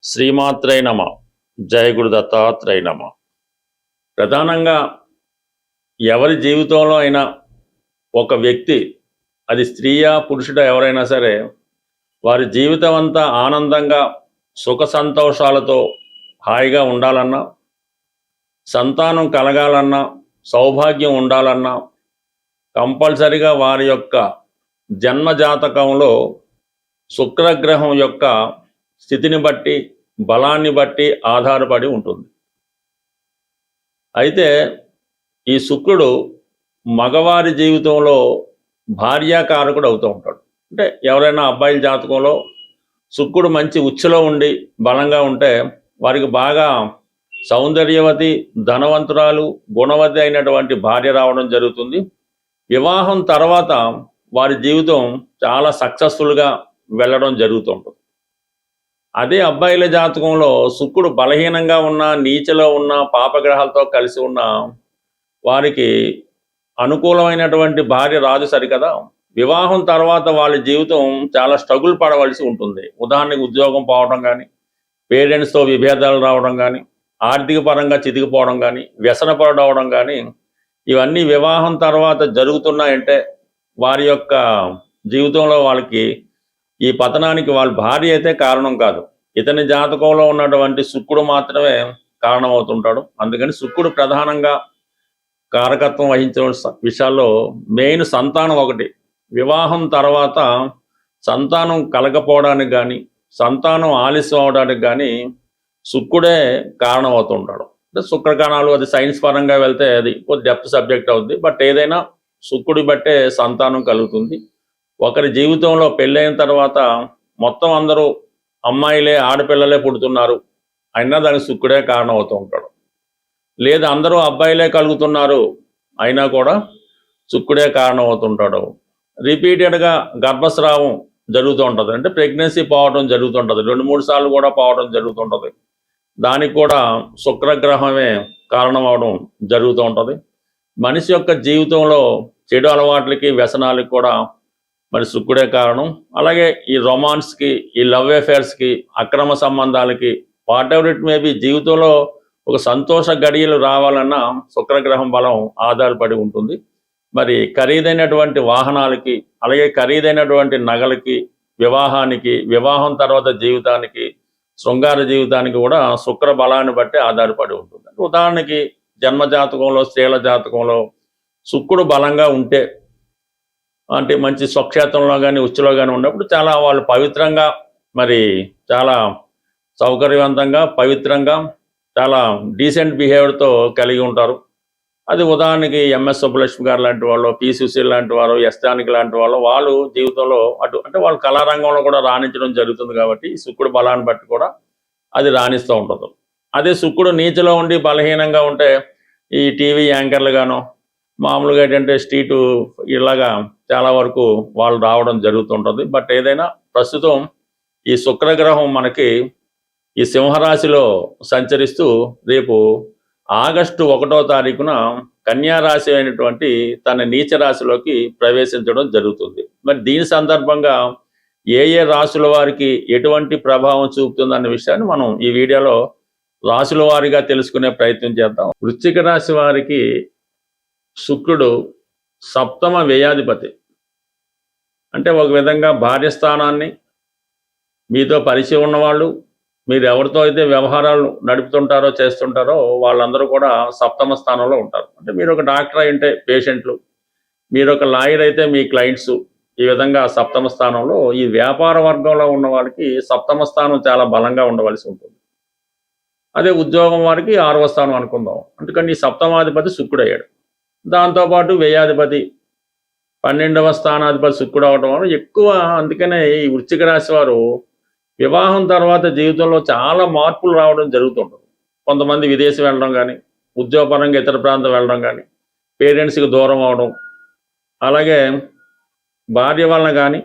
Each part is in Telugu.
శ్రీమాత్రై నమ. జయ గురు దత్తాత్రేయ నమ. ప్రధానంగా ఎవరి జీవితంలో అయినా ఒక వ్యక్తి, అది స్త్రీయా పురుషుడా ఎవరైనా సరే, వారి జీవితం అంతా ఆనందంగా సుఖ సంతోషాలతో హాయిగా ఉండాలన్నా, సంతానం కలగాలన్నా, సౌభాగ్యం ఉండాలన్నా కంపల్సరిగా వారి యొక్క జన్మజాతకంలో శుక్రగ్రహం యొక్క స్థితిని బట్టి, బలాన్ని బట్టి ఆధారపడి ఉంటుంది. అయితే ఈ శుక్రుడు మగవారి జీవితంలో భార్యాకారకుడు అవుతూ ఉంటాడు. అంటే ఎవరైనా అబ్బాయిల జాతకంలో శుక్రుడు మంచి ఉచ్చులో ఉండి బలంగా ఉంటే వారికి బాగా సౌందర్యవతి, ధనవంతురాలు, గుణవతి అయినటువంటి భార్య రావడం జరుగుతుంది. వివాహం తర్వాత వారి జీవితం చాలా సక్సెస్ఫుల్గా వెళ్ళడం జరుగుతుంటుంది. అదే అబ్బాయిల జాతకంలో శుక్రుడు బలహీనంగా ఉన్న, నీచలో ఉన్న, పాపగ్రహాలతో కలిసి ఉన్న వారికి అనుకూలమైనటువంటి భార్య రాదు సరికదా. వివాహం తర్వాత వాళ్ళ జీవితం చాలా స్ట్రగుల్ పడవలసి ఉంటుంది. ఉదాహరణకు ఉద్యోగం పోవడం కానీ, పేరెంట్స్తో విభేదాలు రావడం కానీ, ఆర్థిక పరంగా చితికిపోవడం కానీ, వ్యసనపడవడం కానీ, ఇవన్నీ వివాహం తర్వాత జరుగుతున్నాయంటే వారి యొక్క జీవితంలో వాళ్ళకి ఈ పతనానికి వాళ్ళ భార్య అయితే కారణం కాదు. ఇతని జాతకంలో ఉన్నటువంటి శుక్రుడు మాత్రమే కారణమవుతుంటాడు. అందుకని శుక్రుడు ప్రధానంగా కారకత్వం వహించిన విషయాల్లో మెయిన్ సంతానం ఒకటి. వివాహం తర్వాత సంతానం కలగపోవడానికి కానీ, సంతానం ఆలస్యం అవడానికి కానీ శుక్రుడే కారణం అవుతుంటాడు. అంటే శుక్రకణాలు, అది సైన్స్ పరంగా వెళ్తే అది డెప్త్ సబ్జెక్ట్ అవుతుంది. బట్ ఏదైనా శుక్రుడి బట్టే సంతానం కలుగుతుంది. ఒకరి జీవితంలో పెళ్ళైన తర్వాత మొత్తం అందరూ అమ్మాయిలే, ఆడపిల్లలే పుడుతున్నారు అయినా దానికి శుక్రుడే కారణం అవుతూ ఉంటాడు. లేదా అందరూ అబ్బాయిలే కలుగుతున్నారు అయినా కూడా శుక్రుడే కారణం అవుతుంటాడు. రిపీటెడ్గా గర్భస్రావం జరుగుతూ ఉంటుంది, అంటే ప్రెగ్నెన్సీ పోవడం జరుగుతుంటుంది, 2-3 సార్లు కూడా పోవడం జరుగుతుంటుంది. దానికి కూడా శుక్రగ్రహమే కారణం అవడం జరుగుతూ ఉంటుంది. మనిషి యొక్క జీవితంలో చెడు అలవాట్లకి, వ్యసనాలకి కూడా మరి శుక్రుడే కారణం. అలాగే ఈ రొమాన్స్కి, ఈ లవ్ అఫేర్స్కి, అక్రమ సంబంధాలకి, వాట్ ఎవర్ ఇట్ మేబీ, జీవితంలో ఒక సంతోష గడియలు రావాలన్నా శుక్రగ్రహం బలం ఆధారపడి ఉంటుంది. మరి ఖరీదైనటువంటి వాహనాలకి, అలాగే ఖరీదైనటువంటి నగలకి, వివాహానికి, వివాహం తర్వాత జీవితానికి, శృంగార జీవితానికి కూడా శుక్ర బలాన్ని బట్టి ఆధారపడి ఉంటుంది. ఉదాహరణకి జన్మజాతకంలో, స్త్రీల జాతకంలో శుక్రుడు బలంగా ఉంటే, అంటే మంచి స్వక్షేత్రంలో కానీ, ఉచ్చులో కానీ ఉన్నప్పుడు చాలా వాళ్ళు పవిత్రంగా, మరి చాలా సౌకర్యవంతంగా, పవిత్రంగా, చాలా డీసెంట్ బిహేవియర్తో కలిగి ఉంటారు. అది ఉదాహరణకి ఎంఎస్ సుబ్బలక్ష్మి గారు లాంటి వాళ్ళు, పి సుశీల్ లాంటి వారు, ఎస్ జానకి లాంటి వాళ్ళు జీవితంలో అంటే వాళ్ళు కళారంగంలో కూడా రాణించడం జరుగుతుంది. కాబట్టి శుక్రుడు బలాన్ని బట్టి కూడా అది రాణిస్తూ ఉంటుంది. అదే శుక్రుడు నీచలో ఉండి బలహీనంగా ఉంటే ఈ టీవీ యాంకర్లుగానో, మామూలుగా ఏంటంటే స్ట్రీటు, ఇలాగా చాలా వరకు వాళ్ళు రావడం జరుగుతుంటుంది. బట్ ఏదైనా ప్రస్తుతం ఈ శుక్రగ్రహం మనకి ఈ సింహరాశిలో సంచరిస్తూ రేపు ఆగస్టు 1వ తారీఖున కన్యారాశి అయినటువంటి తన నీచ రాశిలోకి ప్రవేశించడం జరుగుతుంది. మరి దీని సందర్భంగా ఏ ఏ రాశుల వారికి ఎటువంటి ప్రభావం చూపుతుందన్న విషయాన్ని మనం ఈ వీడియోలో రాశుల వారిగా తెలుసుకునే ప్రయత్నం చేద్దాం. వృశ్చిక రాశి వారికి శుక్రుడు సప్తమ వ్యయాధిపతి. అంటే ఒక విధంగా భార్య స్థానాన్ని, మీతో పరిచయం ఉన్నవాళ్ళు, మీరు ఎవరితో అయితే వ్యవహారాలు నడుపుతుంటారో, చేస్తుంటారో వాళ్ళందరూ కూడా సప్తమ స్థానంలో ఉంటారు. అంటే మీరు ఒక డాక్టర్ అయితే పేషెంట్లు, మీరు ఒక లాయర్ అయితే మీ క్లయింట్స్, ఈ విధంగా సప్తమ స్థానంలో. ఈ వ్యాపార వర్గంలో ఉన్న వాళ్ళకి సప్తమ స్థానం చాలా బలంగా ఉండవలసి ఉంటుంది. అదే ఉద్యోగం వారికి 6వ స్థానం అనుకుందాం. అందుకని ఈ సప్తమాధిపతి శుక్రుడు అయ్యాడు. దాంతోపాటు వ్యయాధిపతి 12వ స్థానాధిపతి శుక్రుడు అవడం వల్ల ఎక్కువ. అందుకనే ఈ వృశ్చిక రాశి వారు వివాహం తర్వాత జీవితంలో చాలా మార్పులు రావడం జరుగుతుంటుంది. కొంతమంది విదేశం వెళ్ళడం కానీ, ఉద్యోగపరంగా ఇతర ప్రాంతం వెళ్ళడం కానీ, పేరెంట్స్కి దూరం అవడం, అలాగే భార్య వలన కానీ,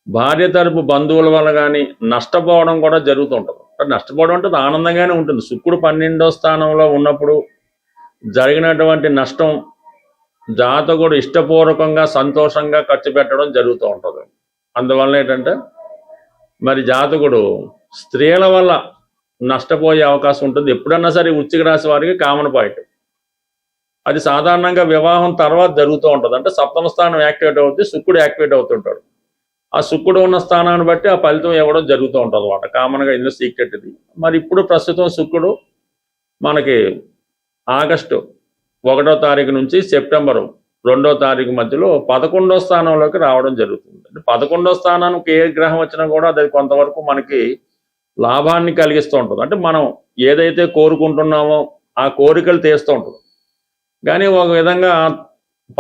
భార్య తరపు బంధువుల వల్ల కానీ నష్టపోవడం కూడా జరుగుతుంటుంది. నష్టపోవడం అంటే ఆనందంగానే ఉంటుంది. శుక్రుడు 12వ స్థానంలో ఉన్నప్పుడు జరిగినటువంటి నష్టం జాతకుడు ఇష్టపూర్వకంగా, సంతోషంగా ఖర్చు పెట్టడం జరుగుతూ ఉంటుంది. అందువల్ల ఏంటంటే మరి జాతకుడు స్త్రీల వల్ల నష్టపోయే అవకాశం ఉంటుంది. ఎప్పుడన్నా సరే వృశ్చిక రాశి వారికి కామన్ పాయింట్. అది సాధారణంగా వివాహం తర్వాత జరుగుతూ ఉంటుంది. అంటే సప్తమ స్థానం యాక్టివేట్ అవుతుంది, శుక్రుడు యాక్టివేట్ అవుతుంటాడు. ఆ శుక్రుడు ఉన్న స్థానాన్ని బట్టి ఆ ఫలితం ఇవ్వడం జరుగుతూ ఉంటుంది అన్నమాట. కామన్గా ఇందులో సీక్రెట్ ఇది. మరి ఇప్పుడు ప్రస్తుతం శుక్రుడు మనకి ఆగస్టు 1వ తారీఖు నుంచి సెప్టెంబరు 2వ తారీఖు మధ్యలో 11వ స్థానంలోకి రావడం జరుగుతుంది. అంటే 11వ స్థానానికి ఏ గ్రహం వచ్చినా కూడా అది కొంతవరకు మనకి లాభాన్ని కలిగిస్తూ ఉంటుంది. అంటే మనం ఏదైతే కోరుకుంటున్నామో ఆ కోరికలు తీస్తూ ఉంటుంది. కానీ ఒక విధంగా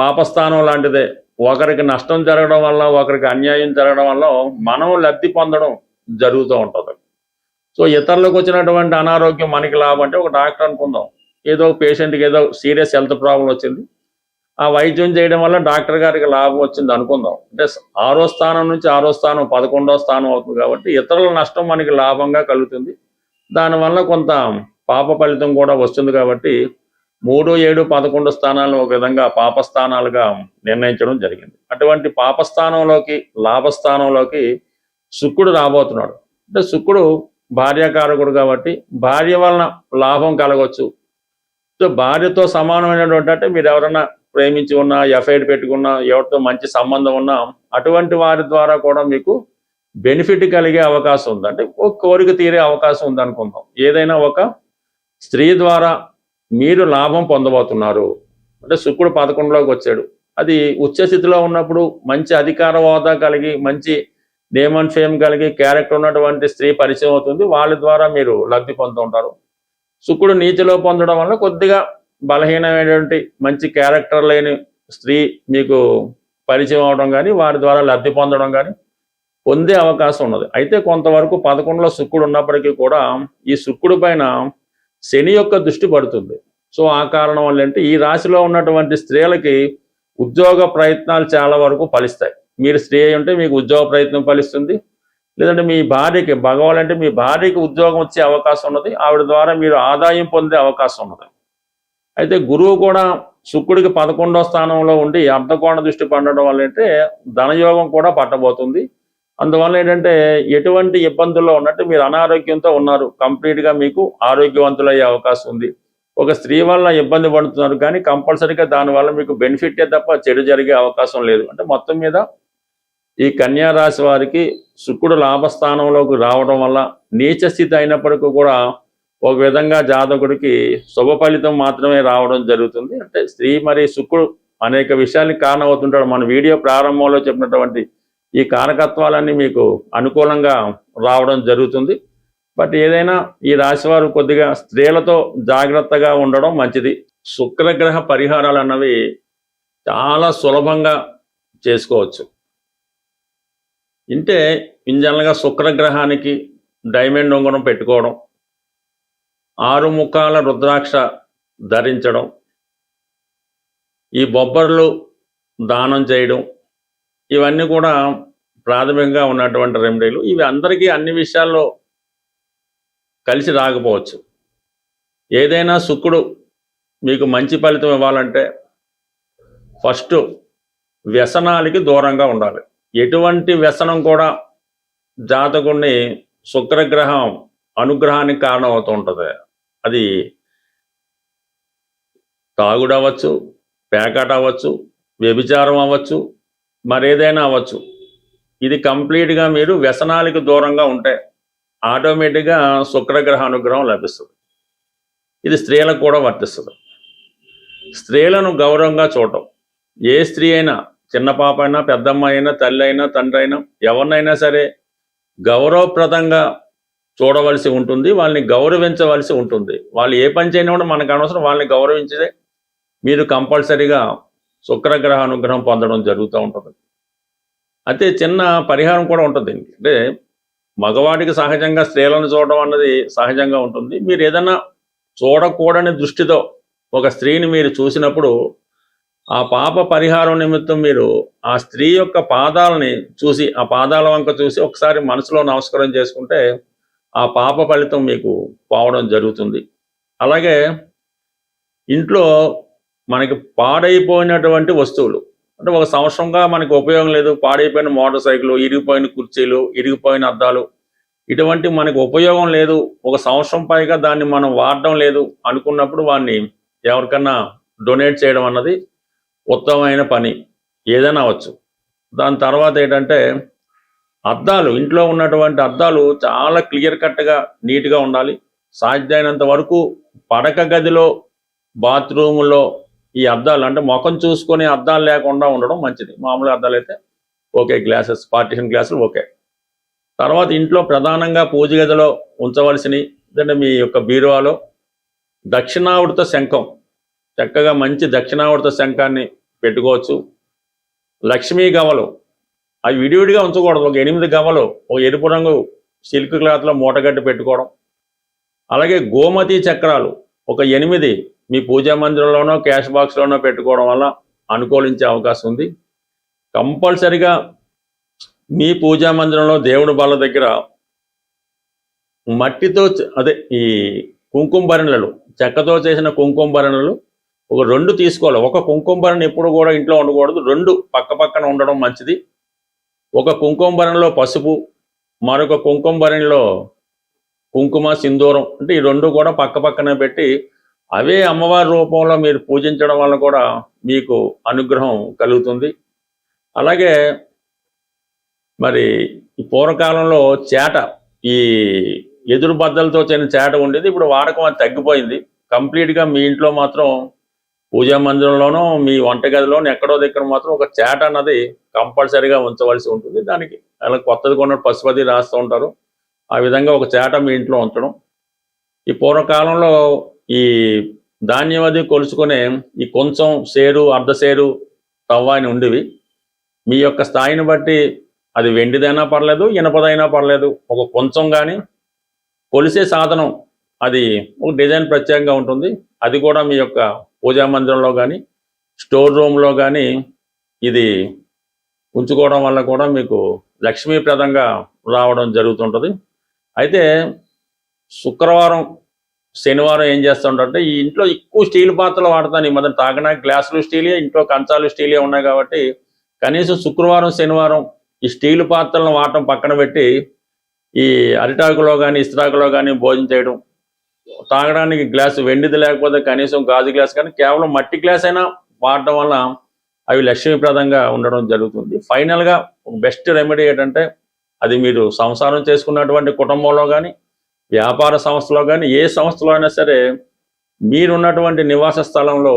పాపస్థానం లాంటిదే. ఒకరికి నష్టం జరగడం వల్ల, ఒకరికి అన్యాయం జరగడం వల్ల మనం లబ్ధి పొందడం జరుగుతూ ఉంటుంది. సో ఇతరులకు వచ్చినటువంటి అనారోగ్యం మనకి లాభం. అంటే ఒక డాక్టర్ అనుకుందాం, ఏదో పేషెంట్కి ఏదో సీరియస్ హెల్త్ ప్రాబ్లం వచ్చింది, ఆ వైద్యం చేయడం వల్ల డాక్టర్ గారికి లాభం వచ్చింది అనుకుందాం. అంటే 6వ స్థానం నుంచి 6వ స్థానం 11వ స్థానం అవుతుంది కాబట్టి ఇతరుల నష్టం మనకి లాభంగా కలుగుతుంది. దానివల్ల కొంత పాప ఫలితం కూడా వస్తుంది. కాబట్టి 3, 7, 11 స్థానాలను ఒక విధంగా పాపస్థానాలుగా నిర్ణయించడం జరిగింది. అటువంటి పాపస్థానంలోకి, లాభస్థానంలోకి శుక్రుడు రాబోతున్నాడు. అంటే శుక్రుడు భార్యాకారకుడు కాబట్టి భార్య వలన లాభం కలగవచ్చు. సో భార్యతో సమానమైనటువంటి, అంటే మీరు ఎవరైనా ప్రేమించి ఉన్నా, ఎఫ్ఐఆర్ పెట్టుకున్నా, ఎవరితో మంచి సంబంధం ఉన్నా అటువంటి వారి ద్వారా కూడా మీకు బెనిఫిట్ కలిగే అవకాశం ఉంది. అంటే ఒక కోరిక తీరే అవకాశం ఉంది అనుకుందాం. ఏదైనా ఒక స్త్రీ ద్వారా మీరు లాభం పొందబోతున్నారు. అంటే శుక్రుడు 11లోకి వచ్చాడు. అది ఉచ్చస్థితిలో ఉన్నప్పుడు మంచి అధికార హోదా కలిగి, మంచి నేమ్ అండ్ ఫేమ్ కలిగి, క్యారెక్టర్ ఉన్నటువంటి స్త్రీ పరిచయం అవుతుంది. వాళ్ళ ద్వారా మీరు లబ్ధి పొందుతుంటారు. శుక్రుడు నీతిలో పొందడం వల్ల కొద్దిగా బలహీనమైనటువంటి మంచి క్యారెక్టర్ లేని స్త్రీ మీకు పరిచయం అవడం కానీ, వారి ద్వారా లబ్ధి పొందడం కానీ పొందే అవకాశం ఉన్నది. అయితే కొంతవరకు 11లో శుక్రుడు ఉన్నప్పటికీ కూడా ఈ శుక్రుడి పైన శని యొక్క దృష్టి పడుతుంది. సో ఆ కారణం వల్ల అంటే ఈ రాశిలో ఉన్నటువంటి స్త్రీలకి ఉద్యోగ ప్రయత్నాలు చాలా వరకు ఫలిస్తాయి. మీరు స్త్రీ అయి ఉంటే మీకు ఉద్యోగ ప్రయత్నం ఫలిస్తుంది. లేదంటే మీ భార్యకి, భగవాలంటే మీ భార్యకి ఉద్యోగం వచ్చే అవకాశం ఉన్నది. ఆవిడ ద్వారా మీరు ఆదాయం పొందే అవకాశం ఉన్నది. అయితే గురువు కూడా శుక్రుడికి 11వ స్థానంలో ఉండి అర్ధకోణ దృష్టి పడడం వల్ల అంటే ధనయోగం కూడా పట్టబోతుంది. అందువల్ల ఏంటంటే ఎటువంటి ఇబ్బందుల్లో ఉన్నట్టు మీరు అనారోగ్యంతో ఉన్నారు, కంప్లీట్గా మీకు ఆరోగ్యవంతులయ్యే అవకాశం ఉంది. ఒక స్త్రీ వల్ల ఇబ్బంది పడుతున్నారు కానీ కంపల్సరీగా దానివల్ల మీకు బెనిఫిటే తప్ప చెడు జరిగే అవకాశం లేదు. అంటే మొత్తం మీద ఈ కన్యా రాశి వారికి శుక్రుడు లాభస్థానంలోకి రావడం వల్ల నీచ స్థితి అయినప్పటికీ కూడా ఒక విధంగా జాతకుడికి శుభ ఫలితం మాత్రమే రావడం జరుగుతుంది. అంటే స్త్రీ మరి శుక్రుడు అనేక విషయాలకు కారణమవుతుంటాడు. మన వీడియో ప్రారంభంలో చెప్పినటువంటి ఈ కారకత్వాలన్నీ మీకు అనుకూలంగా రావడం జరుగుతుంది. బట్ ఏదైనా ఈ రాశివారు కొద్దిగా స్త్రీలతో జాగ్రత్తగా ఉండడం మంచిది. శుక్రగ్రహ పరిహారాలు అన్నవి చాలా సులభంగా చేసుకోవచ్చు. అంటే ఇంజనల్గా శుక్రగ్రహానికి డైమండ్ ఉంగరం పెట్టుకోవడం, 6 ముఖాల రుద్రాక్ష ధరించడం, ఈ బొబ్బర్లు దానం చేయడం, ఇవన్నీ కూడా ప్రాథమికంగా ఉన్నటువంటి రెమెడీలు. ఇవి అందరికీ అన్ని విషయాల్లో కలిసి రాకపోవచ్చు. ఏదైనా శుక్రుడు మీకు మంచి ఫలితం ఇవ్వాలంటే ఫస్ట్ వ్యసనాలకి దూరంగా ఉండాలి. ఎటువంటి వ్యసనం కూడా జాతకుడిని శుక్రగ్రహం అనుగ్రహానికి కారణం అవుతూ ఉంటుంది. అది తాగుడు అవ్వచ్చు, పేకాట అవ్వచ్చు, వ్యభిచారం అవ్వచ్చు, మరేదైనా అవ్వచ్చు. ఇది కంప్లీట్గా మీరు వ్యసనాలకు దూరంగా ఉంటే ఆటోమేటిక్గా శుక్రగ్రహ అనుగ్రహం లభిస్తుంది. ఇది స్త్రీలకు కూడా వర్తిస్తుంది. స్త్రీలను గౌరవంగా చూడటం, ఏ స్త్రీ అయినా, చిన్న పాప అయినా, పెద్దమ్మ అయినా, తల్లి అయినా, తండ్రి అయినా, ఎవరినైనా సరే గౌరవప్రదంగా చూడవలసి ఉంటుంది. వాళ్ళని గౌరవించవలసి ఉంటుంది. వాళ్ళు ఏ పని చేయని కూడా మనకు అనవసరం, వాళ్ళని గౌరవించదే మీరు కంపల్సరీగా శుక్రగ్రహ అనుగ్రహం పొందడం జరుగుతూ ఉంటుంది. అయితే చిన్న పరిహారం కూడా ఉంటుంది దీనికి. అంటే మగవాడికి సహజంగా స్త్రీలను చూడడం అన్నది సహజంగా ఉంటుంది. మీరు ఏదైనా చూడకూడని దృష్టితో ఒక స్త్రీని మీరు చూసినప్పుడు ఆ పాప పరిహారం నిమిత్తం మీరు ఆ స్త్రీ యొక్క పాదాలని చూసి, ఆ పాదాల వంక చూసి ఒకసారి మనసులో నమస్కారం చేసుకుంటే ఆ పాప ఫలితం మీకు పోవడం జరుగుతుంది. అలాగే ఇంట్లో మనకి పాడైపోయినటువంటి వస్తువులు, అంటే ఒక సంవత్సరంగా మనకు ఉపయోగం లేదు, పాడైపోయిన మోటార్ సైకిల్, ఇరిగిపోయిన కుర్చీలు, ఇరిగిపోయిన అద్దాలు, ఇటువంటి మనకు ఉపయోగం లేదు, ఒక సంవత్సరం పైగా దాన్ని మనం వాడడం లేదు అనుకున్నప్పుడు వాడిని ఎవరికన్నా డొనేట్ చేయడం అన్నది ఉత్తమమైన పని, ఏదైనా అవ్వచ్చు. దాని తర్వాత ఏంటంటే అద్దాలు, ఇంట్లో ఉన్నటువంటి అద్దాలు చాలా క్లియర్ కట్గా నీట్గా ఉండాలి. సాధ్యమైనంత వరకు పడక గదిలో, బాత్రూములో ఈ అద్దాలు అంటే ముఖం చూసుకొని అద్దాలు లేకుండా ఉండడం మంచిది. మామూలు అద్దాలు అయితే ఓకే, గ్లాసెస్, పార్టిషన్ గ్లాసులు ఓకే. తర్వాత ఇంట్లో ప్రధానంగా పూజ గదిలో ఉంచవలసినవి అంటే మీ యొక్క బీరువాలో దక్షిణావృత శంఖం, చక్కగా మంచి దక్షిణావృత శంఖాన్ని పెట్టుకోవచ్చు. లక్ష్మీ గవలు, అవి విడివిడిగా ఉంచకూడదు. ఒక 8 గవలు ఒక ఎరుపు రంగు సిల్క్ క్లాత్లో మూటగట్టి పెట్టుకోవడం. అలాగే గోమతి చక్రాలు ఒక 8 మీ పూజా మందిరంలోనో క్యాష్ బాక్స్లోనో పెట్టుకోవడం వల్ల అనుకూలించే అవకాశం ఉంది. కంపల్సరిగా మీ పూజా మందిరంలో దేవుడి బల్ల దగ్గర మట్టితో అదే ఈ కుంకుమ భరణలు, చెక్కతో చేసిన కుంకుమ భరణలు ఒక 2 తీసుకోవాలి. ఒక కుంకుమ భరణ ఎప్పుడు కూడా ఇంట్లో ఉండకూడదు, 2 పక్క పక్కన ఉండడం మంచిది. ఒక కుంకుమ భరణలో పసుపు, మరొక కుంకుమ భరణలో కుంకుమ, సింధూరం, అంటే ఈ 2 కూడా పక్క పక్కనే పెట్టి అవే అమ్మవారి రూపంలో మీరు పూజించడం వల్ల కూడా మీకు అనుగ్రహం కలుగుతుంది. అలాగే మరి ఈ పూర్వకాలంలో చేట, ఈ ఎదురు బద్దలతో చేసిన చేట ఉండేది, ఇప్పుడు వాడకం అది తగ్గిపోయింది. కంప్లీట్గా మీ ఇంట్లో మాత్రం పూజా మందిరంలోనో మీ వంటగదిలోనో ఎక్కడో దగ్గర మాత్రం ఒక చేట అన్నది కంపల్సరీగా ఉంచవలసి ఉంటుంది. దానికి అలా కొత్తది కొన్న పశుపతి రాస్తూ ఉంటారు, ఆ విధంగా ఒక చేట మీ ఇంట్లో ఉంచడం. ఈ పూర్వకాలంలో ఈ ధాన్యం అది కొలుచుకునే ఈ కొంచెం సేరు, అర్ధ సేరు తవ్వ అని ఉండేవి. మీ యొక్క స్థాయిని బట్టి అది వెండిదైనా పర్లేదు, ఇనపదైనా పర్లేదు, ఒక కొంచెం కానీ కొలిసే సాధనం అది ఒక డిజైన్ ప్రత్యేకంగా ఉంటుంది. అది కూడా మీ యొక్క పూజా మందిరంలో కానీ స్టోర్ రూమ్లో కానీ ఇది ఉంచుకోవడం వల్ల కూడా మీకు లక్ష్మీప్రదంగా రావడం జరుగుతుంటుంది. అయితే శుక్రవారం, శనివారం ఏం చేస్తుంటే ఈ ఇంట్లో ఎక్కువ స్టీల్ పాత్రలు వాడతాను. ఈ మధ్య తాగడానికి గ్లాసులు స్టీలే, ఇంట్లో కంచాలు స్టీలే ఉన్నాయి కాబట్టి కనీసం శుక్రవారం, శనివారం ఈ స్టీల్ పాత్రలను వాడటం పక్కన పెట్టి ఈ అరిటాకులో కానీ ఇస్త్రాకులో కానీ భోజనం చేయడం. తాగడానికి గ్లాసు వెండిది లేకపోతే కనీసం గాజు గ్లాస్ కానీ కేవలం మట్టి గ్లాస్ అయినా వాడటం వల్ల అవి లక్ష్మీప్రదంగా ఉండడం జరుగుతుంది. ఫైనల్గా బెస్ట్ రెమెడీ ఏంటంటే అది మీరు సంసారం చేసుకున్నటువంటి కుటుంబంలో కానీ వ్యాపార సంస్థలో కానీ ఏ సంస్థలో అయినా సరే మీరున్నటువంటి నివాస స్థలంలో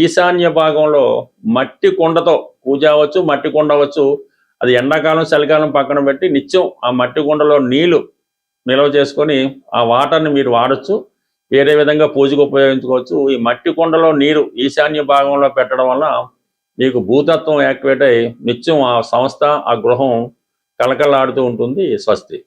ఈశాన్య భాగంలో మట్టి కుండతో పూజ అవ్వచ్చు, మట్టి కుండ అవ్వచ్చు, అది ఎండాకాలం చలికాలం పక్కన పెట్టి నిత్యం ఆ మట్టి కుండలో నీళ్లు నిల్వ చేసుకొని ఆ వాటర్ని మీరు వాడచ్చు. వేరే విధంగా పూజకు ఉపయోగించుకోవచ్చు. ఈ మట్టి కుండలో నీరు ఈశాన్య భాగంలో పెట్టడం వల్ల మీకు భూతత్వం యాక్టివేట్ అయ్యి నిత్యం ఆ సంస్థ, ఆ గృహం కలకలాడుతూ ఉంటుంది. స్వస్తి.